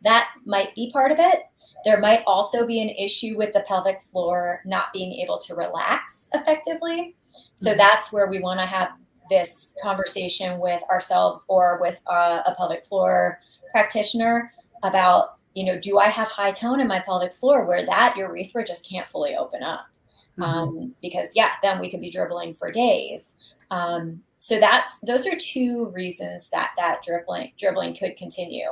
That might be part of it. There might also be an issue with the pelvic floor not being able to relax effectively. So that's where we want to have this conversation with ourselves or with a pelvic floor practitioner about, do I have high tone in my pelvic floor where that urethra just can't fully open up? Because then we could be dribbling for days. So those are 2 reasons that dribbling could continue.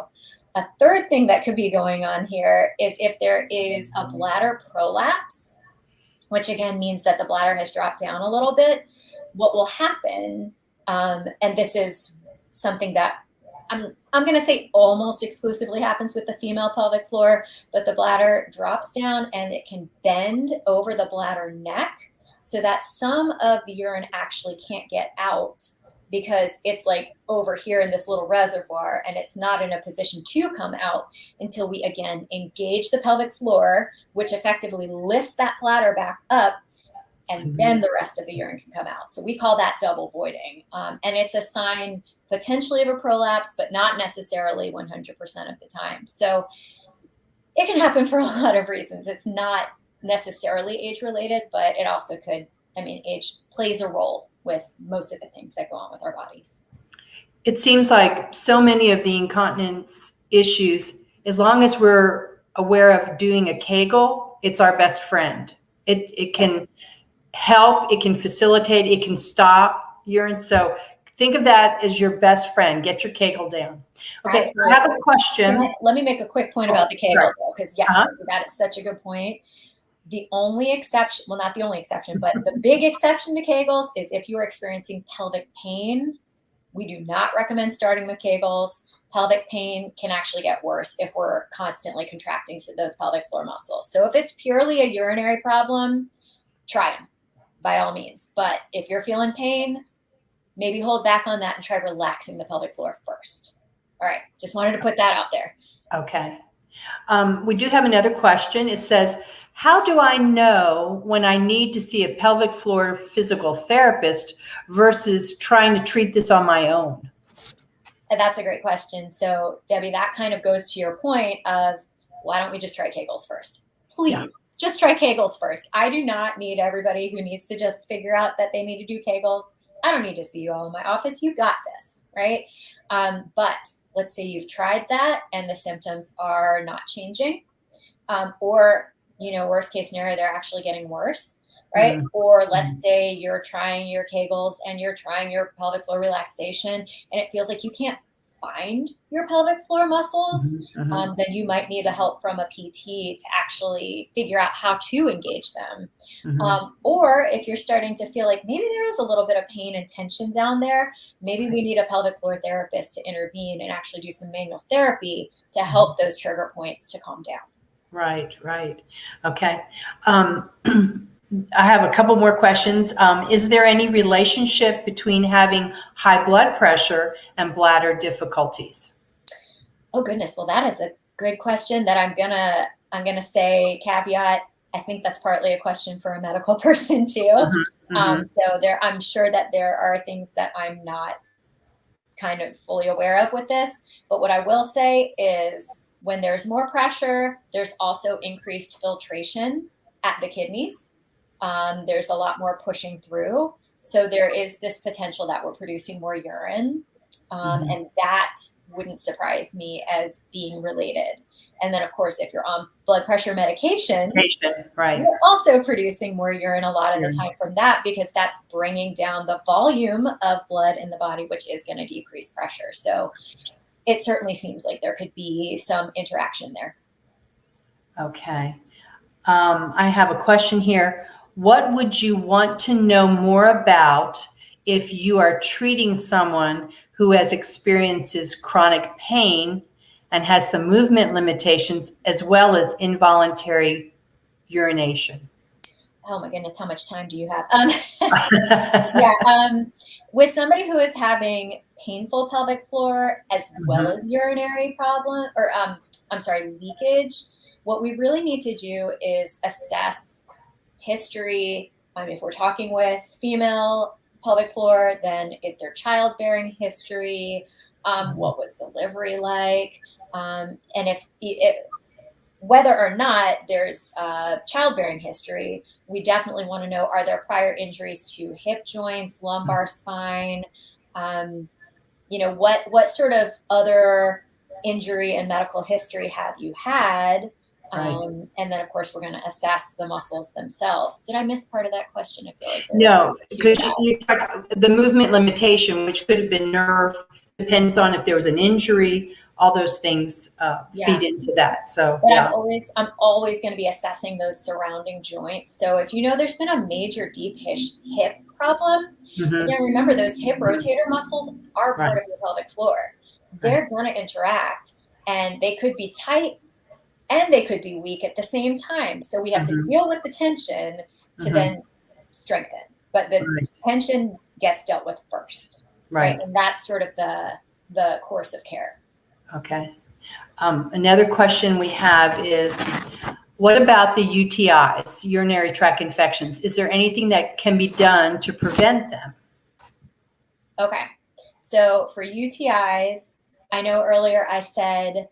A third thing that could be going on here is if there is a bladder prolapse, which again means that the bladder has dropped down a little bit. What will happen, and this is something that I'm going to say almost exclusively happens with the female pelvic floor, but the bladder drops down and it can bend over the bladder neck so that some of the urine actually can't get out because it's like over here in this little reservoir and it's not in a position to come out until we again engage the pelvic floor, which effectively lifts that bladder back up, and then the rest of the urine can come out. So we call that double voiding. And it's a sign potentially of a prolapse, but not necessarily 100% of the time. So it can happen for a lot of reasons. It's not necessarily age related, but it also could, age plays a role with most of the things that go on with our bodies. It seems like so many of the incontinence issues, as long as we're aware of doing a Kegel, it's our best friend. It can help, it can facilitate, it can stop urine. So think of that as your best friend. Get your Kegel down. Okay, Absolutely. I have a question. Let me make a quick point about the Kegel, because yes, Uh-huh. that is such a good point. The only exception, well, not the only exception, but the big exception to Kegels is if you are experiencing pelvic pain. We do not recommend starting with Kegels. Pelvic pain can actually get worse if we're constantly contracting those pelvic floor muscles. So if it's purely a urinary problem, try them by all means. But if you're feeling pain, maybe hold back on that and try relaxing the pelvic floor first. All right, just wanted to put that out there. Okay. We do have another question. It says, how do I know when I need to see a pelvic floor physical therapist versus trying to treat this on my own? That's a great question. So, Debbie, that kind of goes to your point of why don't we just try Kegels first? Please, just try Kegels first. I do not need everybody who needs to just figure out that they need to do Kegels. I don't need to see you all in my office. You got this, right? But let's say you've tried that and the symptoms are not changing, or, worst case scenario, they're actually getting worse, right? Mhm. Or let's say you're trying your Kegels and you're trying your pelvic floor relaxation and it feels like you can't find your pelvic floor muscles. Then you might need the help from a PT to actually figure out how to engage them. Or if you're starting to feel like maybe there is a little bit of pain and tension down there, maybe we need a pelvic floor therapist to intervene and actually do some manual therapy to help those trigger points to calm down. Right. Okay. I have a couple more questions. Is there any relationship between having high blood pressure and bladder difficulties? Oh goodness, well that is a good question that I'm gonna say caveat. I think that's partly a question for a medical person too. So I'm sure that there are things that I'm not kind of fully aware of with this. But what I will say is when there's more pressure, there's also increased filtration at the kidneys. There's a lot more pushing through. So there is this potential that we're producing more urine. And that wouldn't surprise me as being related. And then, of course, if you're on blood pressure medication, Right. you're also producing more urine a lot of the time from that, because that's bringing down the volume of blood in the body, which is going to decrease pressure. So it certainly seems like there could be some interaction there. Okay. I have a question here. What would you want to know more about if you are treating someone who has experiences chronic pain and has some movement limitations as well as involuntary urination? Oh my goodness, how much time do you have? With somebody who is having painful pelvic floor as well as urinary problem, or leakage, what we really need to do is assess history. If we're talking with female pelvic floor, then is there childbearing history? What was delivery like? And if whether or not there's childbearing history, we definitely want to know, are there prior injuries to hip joints, lumbar spine? What sort of other injury and medical history have you had? And then, of course, we're going to assess the muscles themselves. Did I miss part of that question? I feel like no, because you talked the movement limitation, which could have been nerve, depends on if there was an injury. All those things feed into that. So, but I'm always going to be assessing those surrounding joints. So if there's been a major deep hip problem, again, remember those hip rotator muscles are part of your pelvic floor. They're going to interact, and they could be tight and they could be weak at the same time. So we have to deal with the tension to then strengthen. But the tension gets dealt with first, right? And that's sort of the course of care. Okay. Another question we have is, what about the UTIs, urinary tract infections? Is there anything that can be done to prevent them? Okay. So for UTIs, I know earlier I said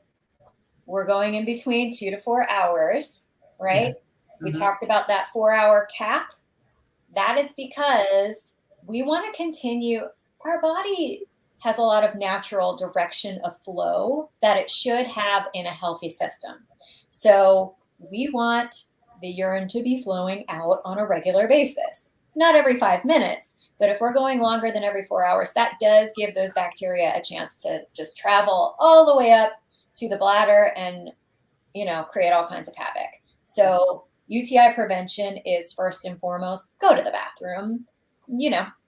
we're going in between 2 to 4 hours, right? Yes. We talked about that 4-hour cap. That is because we want to continue. Our body has a lot of natural direction of flow that it should have in a healthy system. So we want the urine to be flowing out on a regular basis, not every 5 minutes, but if we're going longer than every 4 hours, that does give those bacteria a chance to just travel all the way up to the bladder and, create all kinds of havoc. So UTI prevention is first and foremost, go to the bathroom,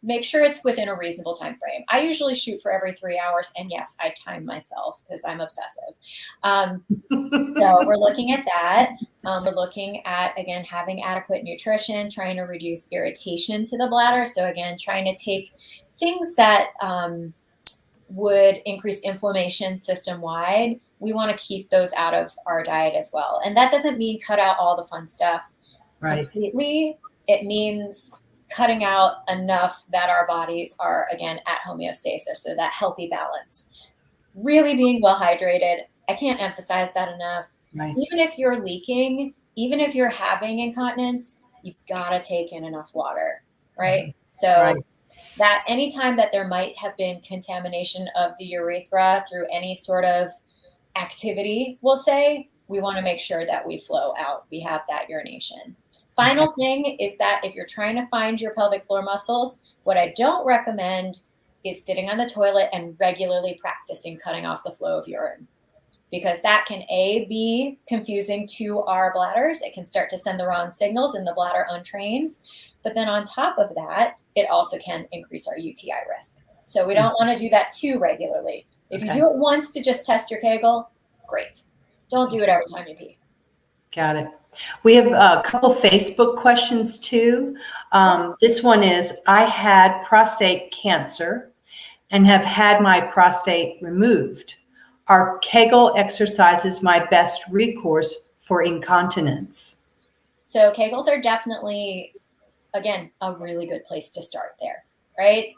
make sure it's within a reasonable time frame. I usually shoot for every 3 hours, and yes, I time myself because I'm obsessive. So we're looking at that. We're looking at, again, having adequate nutrition, trying to reduce irritation to the bladder. So again, trying to take things that would increase inflammation system-wide. We want to keep those out of our diet as well. And that doesn't mean cut out all the fun stuff completely. It means cutting out enough that our bodies are, again, at homeostasis, so that healthy balance. Really being well hydrated. I can't emphasize that enough. Right. Even if you're leaking, even if you're having incontinence, you've got to take in enough water, right? Mm-hmm. So that anytime that there might have been contamination of the urethra through any sort of activity, we'll say, we want to make sure that we flow out. We have that urination. Final thing is that if you're trying to find your pelvic floor muscles, what I don't recommend is sitting on the toilet and regularly practicing cutting off the flow of urine, because that can be confusing to our bladders. It can start to send the wrong signals and the bladder untrains. But then on top of that, it also can increase our UTI risk. So we don't want to do that too regularly. If you do it once to just test your Kegel, great. Don't do it every time you pee. Got it. We have a couple Facebook questions too. This one is, I had prostate cancer and have had my prostate removed. Are Kegel exercises my best recourse for incontinence? So Kegels are definitely, again, a really good place to start there, right?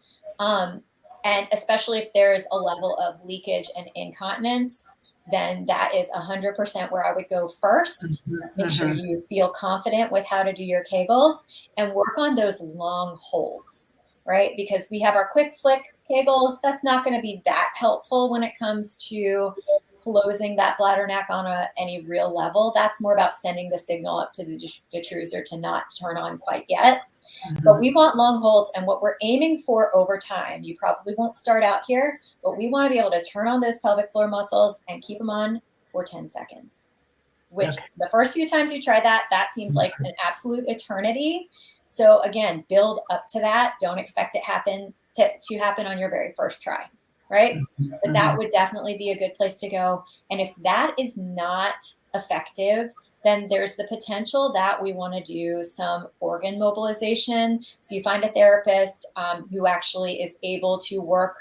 And especially if there's a level of leakage and incontinence, then that is 100% where I would go first. Make sure you feel confident with how to do your Kegels and work on those long holds, right? Because we have our quick flick Kegels. That's not going to be that helpful when it comes to closing that bladder neck on any real level. That's more about sending the signal up to the detrusor to not turn on quite yet. But we want long holds, and what we're aiming for over time, you probably won't start out here, but we want to be able to turn on those pelvic floor muscles and keep them on for 10 seconds, which the first few times you try that seems like an absolute eternity. So again, build up to that. Don't expect it to happen on your very first try, right? But that would definitely be a good place to go. And if that is not effective, then there's the potential that we want to do some organ mobilization. So you find a therapist who actually is able to work,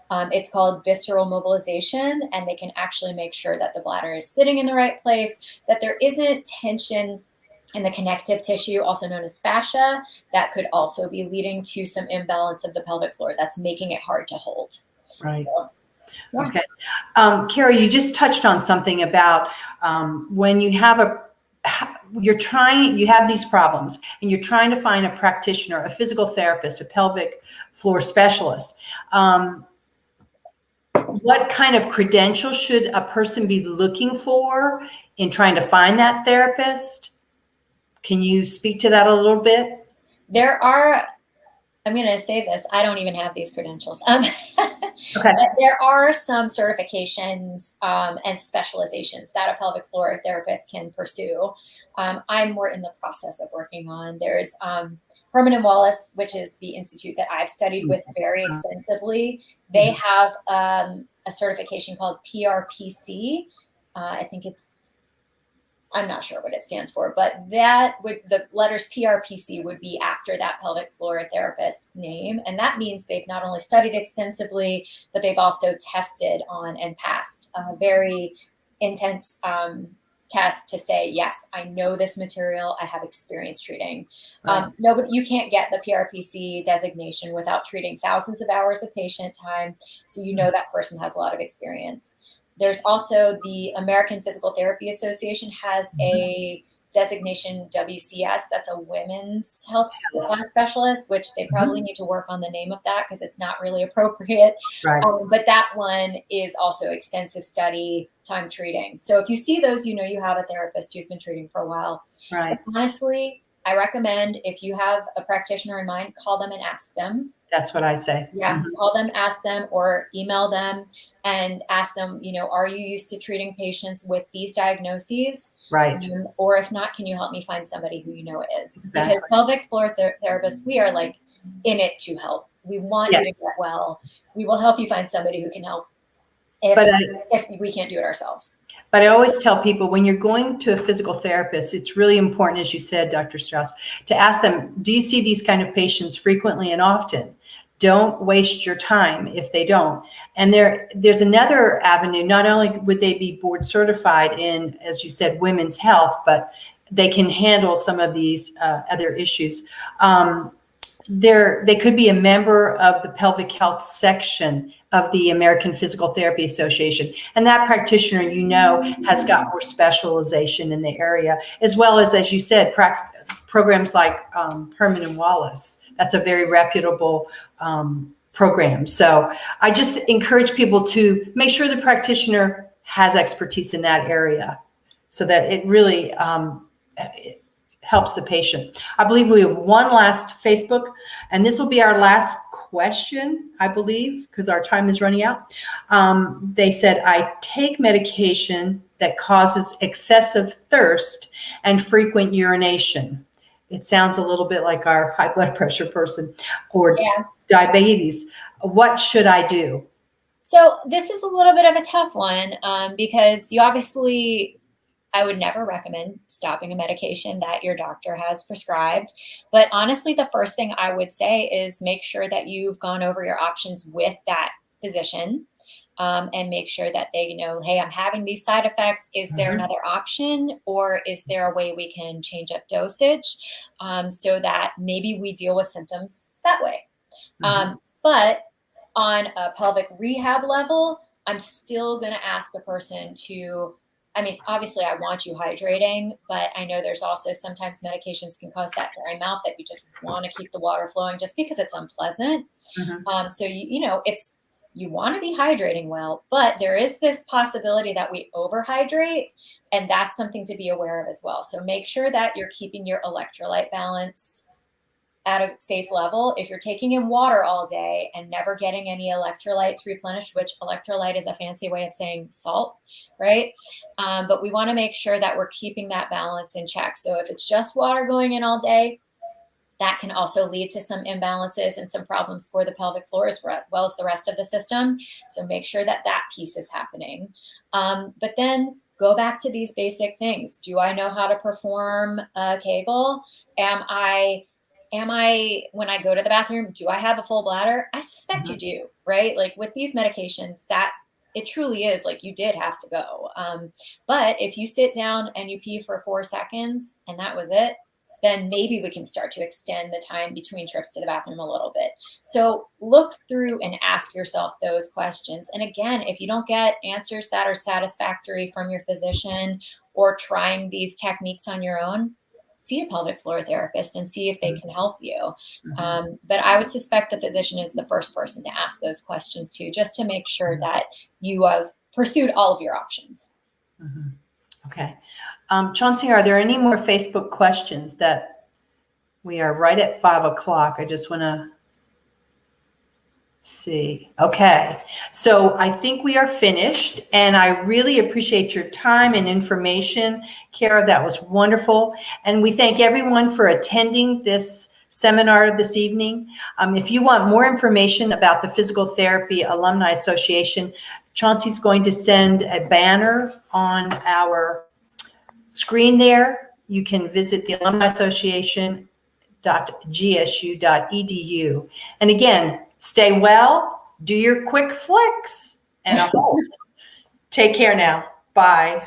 it's called visceral mobilization, and they can actually make sure that the bladder is sitting in the right place, that there isn't tension in the connective tissue, also known as fascia, that could also be leading to some imbalance of the pelvic floor that's making it hard to hold. Right. So, yeah. Okay. Carrie, you just touched on something about when you have you have these problems and you're trying to find a practitioner, a physical therapist, a pelvic floor specialist. What kind of credentials should a person be looking for in trying to find that therapist? Can you speak to that a little bit? I'm going to say this, I don't even have these credentials. But there are some certifications and specializations that a pelvic floor therapist can pursue. I'm more in the process of working on. There's Herman and Wallace, which is the institute that I've studied with very extensively. They have a certification called PRPC. I'm not sure what it stands for, but the letters PRPC would be after that pelvic floor therapist's name. And that means they've not only studied extensively, but they've also tested on and passed a very intense test to say, yes, I know this material, I have experience treating. You can't get the PRPC designation without treating thousands of hours of patient time. So that person has a lot of experience. There's also the American Physical Therapy Association has a designation WCS. That's a women's health specialist, which they probably need to work on the name of that because it's not really appropriate. Right. But that one is also extensive study time treating. So if you see those, you know you have a therapist who's been treating for a while. Right. But honestly, I recommend if you have a practitioner in mind, call them and ask them. That's what I'd say. Yeah, call them, ask them, or email them and ask them, you know, are you used to treating patients with these diagnoses? Right. Or if not, can you help me find somebody who you know is? Exactly. Because pelvic floor therapists, we are like in it to help. We want you to get well. We will help you find somebody who can help if we can't do it ourselves. But I always tell people when you're going to a physical therapist, it's really important, as you said, Dr. Strauss, to ask them, do you see these kind of patients frequently and often? Don't waste your time if they don't. And there's another avenue. Not only would they be board certified in, as you said, women's health, but they can handle some of these other issues. They could be a member of the pelvic health section of the American Physical Therapy Association. And that practitioner, you know, has got more specialization in the area, as well as you said, programs like Herman and Wallace. That's a very reputable program. So I just encourage people to make sure the practitioner has expertise in that area so that it really it helps the patient. I believe we have one last Facebook, and this will be our last question, I believe, because our time is running out. They said, I take medication that causes excessive thirst and frequent urination. It sounds a little bit like our high blood pressure person or diabetes. What should I do? So this is a little bit of a tough one because you obviously, I would never recommend stopping a medication that your doctor has prescribed. But honestly, the first thing I would say is make sure that you've gone over your options with that physician and make sure that they know, hey, I'm having these side effects. Is there another option, or is there a way we can change up dosage so that maybe we deal with symptoms that way? But on a pelvic rehab level, I'm still going to ask the person to, I mean, obviously I want you hydrating, but I know there's also sometimes medications can cause that dry mouth that you just want to keep the water flowing just because it's unpleasant. So, you know, you want to be hydrating well, but there is this possibility that we overhydrate, and that's something to be aware of as well. So make sure that you're keeping your electrolyte balance at a safe level. If you're taking in water all day and never getting any electrolytes replenished, which electrolyte is a fancy way of saying salt, right? But we want to make sure that we're keeping that balance in check. So if it's just water going in all day, that can also lead to some imbalances and some problems for the pelvic floor as well as the rest of the system. So make sure that that piece is happening. But then go back to these basic things. Do I know how to perform a Kegel? Am I, when I go to the bathroom, do I have a full bladder? I suspect you do, right? Like with these medications, that it truly is like you did have to go. But if you sit down and you pee for 4 seconds and that was it, then maybe we can start to extend the time between trips to the bathroom a little bit. So look through and ask yourself those questions. And again, if you don't get answers that are satisfactory from your physician or trying these techniques on your own, see a pelvic floor therapist and see if they can help you. But I would suspect the physician is the first person to ask those questions too, just to make sure that you have pursued all of your options. Okay. Chauncey, are there any more Facebook questions? That we are right at 5 o'clock. I just want to see. Okay. So I think we are finished, and I really appreciate your time and information, Kara. That was wonderful. And we thank everyone for attending this seminar this evening. If you want more information about the Physical Therapy Alumni Association, Chauncey's going to send a banner on our screen there. You can visit the Alumni Association.gsu.edu. And again, stay well, do your quick flicks, and a hold. Take care now. Bye.